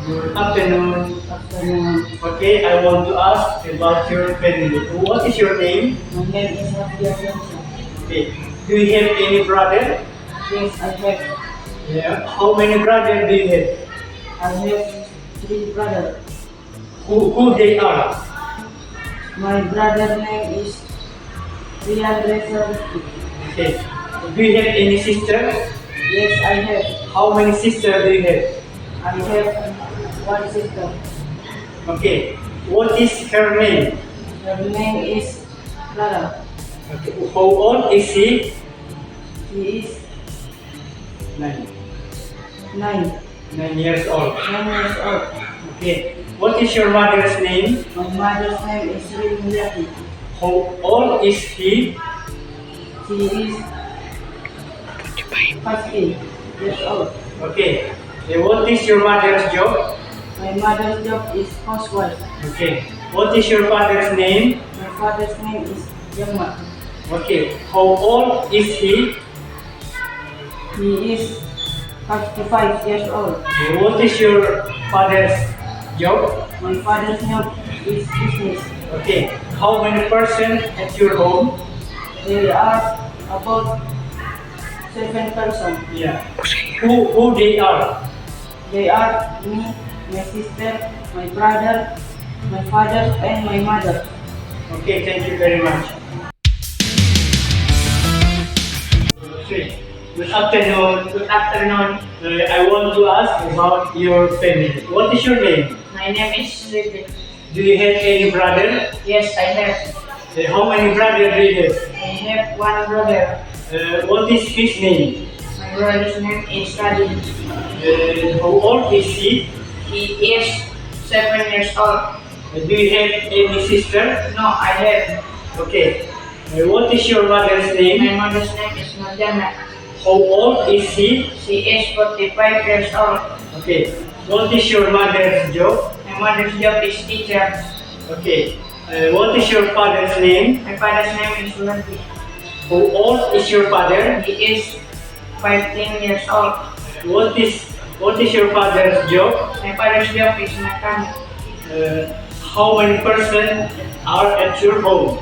Good afternoon. Afternoon. Okay, I want to ask about your family. What is your name? My name is Rafiya. Okay. Do you have any brother? Yes, I have. Yeah. How many brothers do you have? I have 3 brothers. Who they are? My brother name is Rian. Okay. Do you have any sister? Yes, I have. How many sisters do you have? I have 1 sister. Okay. What is her name? Her name is Clara. Okay. How old is she? She is 9. 9. 9 years old. 9 years old. Okay. What is your mother's name? My mother's name is Rimyati. How old is he? She is 50 years old. Okay. What is your mother's job? My mother's job is housewife. Okay. What is your father's name? My father's name is Yama. Okay. How old is he? He is 55 years old. What is your father's job? My father's job is business. Okay. How many persons at your home? They are about 7 persons. Yeah. Who they are? They are me, my sister, my brother, my father, and my mother. Okay. Thank you very much. Okay. Good afternoon. Good afternoon. I want to ask about your family. What is your name? My name is Sriti. Do you have any brother? Yes, I have. How many brothers do you have? I have 1 brother. What is his name? My brother's name is Radi. How old is he? He is 7 years old. Do you have any sister? No, I have. Okay. What is your mother's name? My mother's name is Nurjana. How old is she? She is 45 years old. Okay. What is your mother's job? My mother's job is teacher. Okay. What is your father's name? My father's name is Lunti. How old is your father? He is 15 years old. What is your father's job? My father's job is mechanic. How many persons are at your home?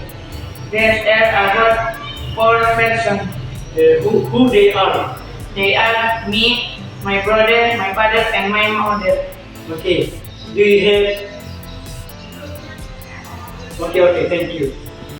There are about 4 persons. Who they are? They are me, my brother, my father, and my mother. Okay. Do you have? Okay. Thank you.